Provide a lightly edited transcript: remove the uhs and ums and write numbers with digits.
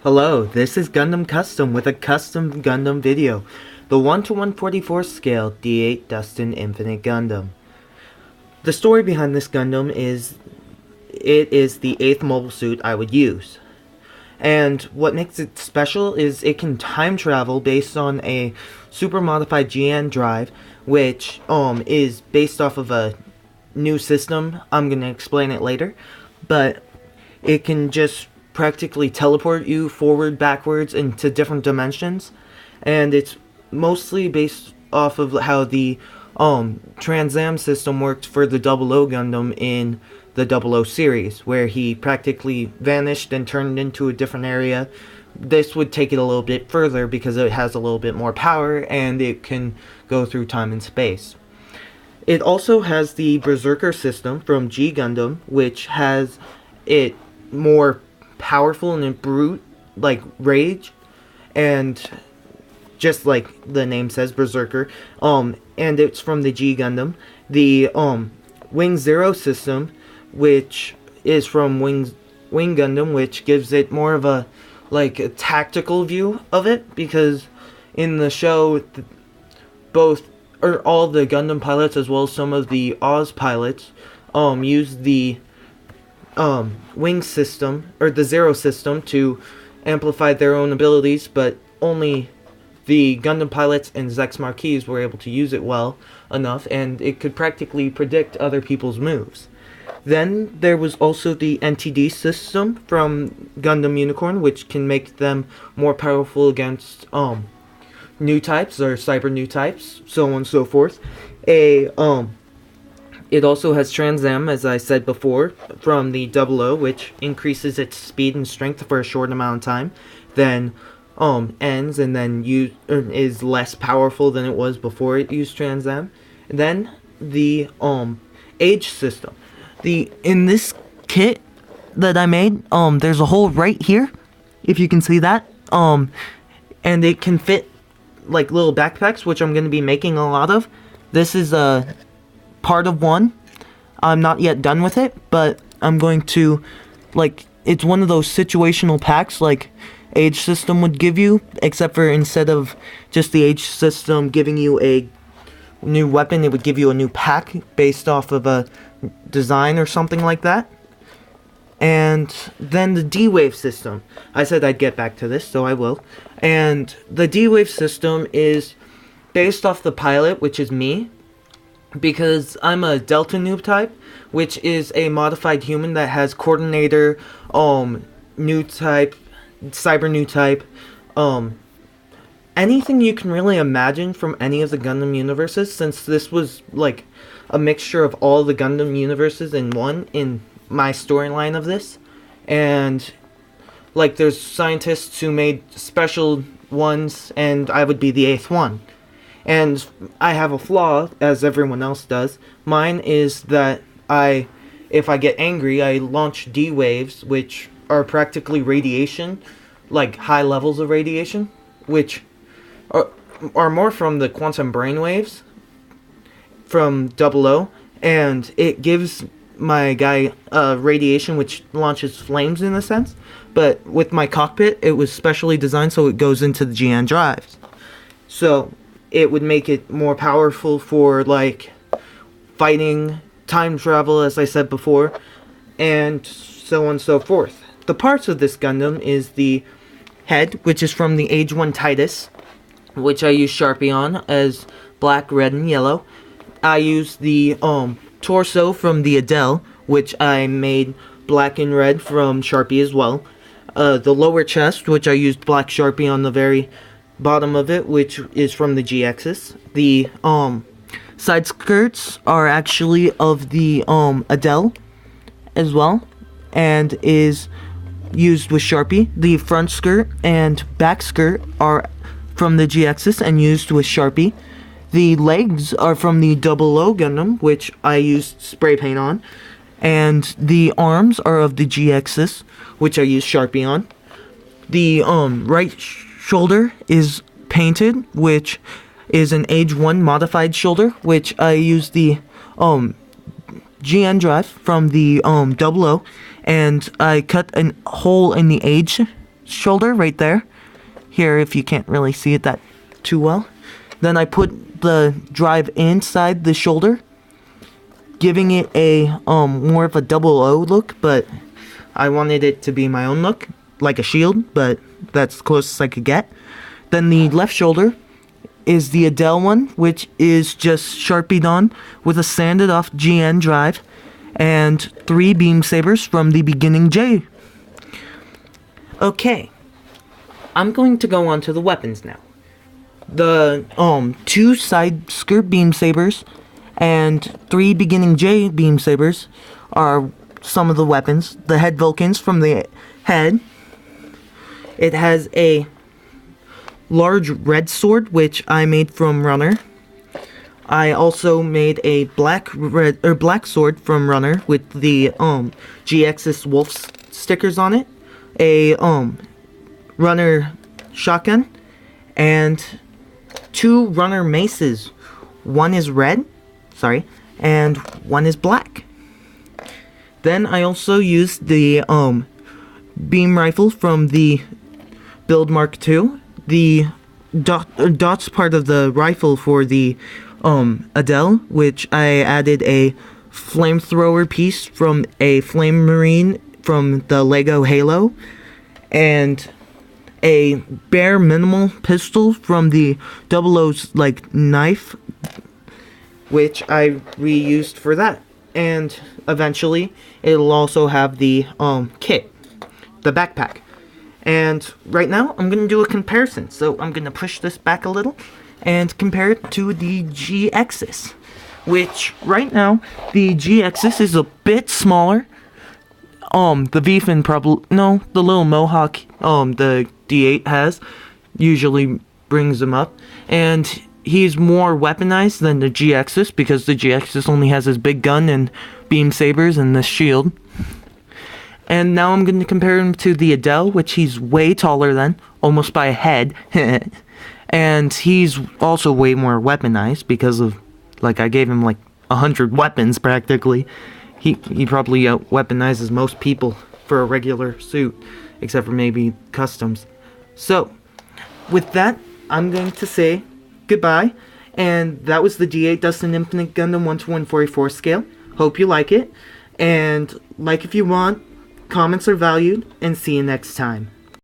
Hello, this is Gundam Custom with a custom Gundam video. The 1 to 144 scale D8 Dustin Infinite Gundam. The story behind this Gundam is it is the 8th mobile suit I would use. And what makes it special is it can time travel based on a super modified GN drive, which is based off of a new system. I'm going to explain it later, but it can just practically teleport you forward, backwards into different dimensions, and it's mostly based off of how the Trans-Am system worked for the 00 Gundam in the 00 series, where he practically vanished and turned into a different area. This would take it a little bit further because it has a little bit more power and it can go through time and space. It also has the Berserker system from G Gundam, which has it more powerful and in brute, like rage, and just like the name says, Berserker. And it's from the G Gundam. The Wing Zero system, which is from Wing Gundam, which gives it more of a a tactical view of it, because in the show, all the Gundam pilots as well as some of the Oz pilots use the wing system, or the Zero system, to amplify their own abilities, but only the Gundam pilots and Zex Marquis were able to use it well enough, and it could practically predict other people's moves. Then there was also the NTD system from Gundam Unicorn, which can make them more powerful against new types or cyber new types, so on and so forth. It also has Trans-Am, as I said before, from the 00, which increases its speed and strength for a short amount of time, then ends and then is less powerful than it was before it used Trans-Am. Then the Age system. In this kit that I made, there's a hole right here, if you can see that, and it can fit like little backpacks, which I'm going to be making a lot of. This is a part of one. I'm not yet done with it, but I'm going to, it's one of those situational packs like Age system would give you, except for instead of just the Age system giving you a new weapon, it would give you a new pack based off of a design or something like that. And then the D-Wave system. I said I'd get back to this, so I will. And the D-Wave system is based off the pilot, which is me, because I'm a Delta Noob type, which is a modified human that has Coordinator, new type, Cyber new type, anything you can really imagine from any of the Gundam universes, since this was like a mixture of all the Gundam universes in one in my storyline of this. And there's scientists who made special ones, and I would be the 8th one. And I have a flaw, as everyone else does. Mine is that if I get angry, I launch D-waves, which are practically radiation, like high levels of radiation, which are more from the quantum brainwaves from 00, and it gives my guy radiation, which launches flames in a sense. But with my cockpit, it was specially designed so it goes into the GN drives. So it would make it more powerful for fighting, time travel, as I said before, and so on and so forth. The parts of this Gundam is the head, which is from the Age 1 Titus, which I use Sharpie on as black, red, and yellow. I use the torso from the Adele, which I made black and red from Sharpie as well. The lower chest, which I used black Sharpie on the very bottom of it, which is from the GXs. The side skirts are actually of the Adele as well, and is used with Sharpie. The front skirt and back skirt are from the GXs and used with Sharpie. The legs are from the 00 Gundam, which I used spray paint on. And the arms are of the GXs, which I used Sharpie on. The right shoulder is painted, which is an Age 1 modified shoulder, which I used the GN drive from the 00, and I cut a hole in the Age shoulder right there. Here, if you can't really see it that too well. Then I put the drive inside the shoulder, giving it a more of a double O look, but I wanted it to be my own look, like a shield, but that's the closest I could get. Then the left shoulder is the Adele one, which is just sharpied on with a sanded off GN drive and 3 beam sabers from the beginning J. Okay, I'm going to go on to the weapons now. The 2 side skirt beam sabers and 3 beginning J beam sabers are some of the weapons. The head Vulcans from the head. It has a large red sword, which I made from Runner. I also made a black sword from Runner with the GX's wolf stickers on it. A Runner shotgun and 2 Runner maces. One is red, and one is black. Then I also used the beam rifle from the Build Mark II. The dots part of the rifle for the Adele, which I added a flamethrower piece from a Flame Marine from the Lego Halo, and a bare minimal pistol from the 00's knife, which I reused for that. And eventually it'll also have the kit, the backpack. And right now, I'm going to do a comparison. So I'm going to push this back a little and compare it to the GX's. Which, right now, the GX's is a bit smaller. The VFin probably... No, the little Mohawk the D8 has usually brings him up. And he's more weaponized than the GX's because the GX's only has his big gun and beam sabers and the shield. And now I'm going to compare him to the Adele, which he's way taller than, almost by a head. And he's also way more weaponized because of, I gave him 100 weapons practically. He probably out-weaponizes most people for a regular suit, except for maybe customs. So, with that, I'm going to say goodbye. And that was the D8 Dustin Infinite Gundam 1-to-144 scale. Hope you like it. And if you want. Comments are valued, and see you next time.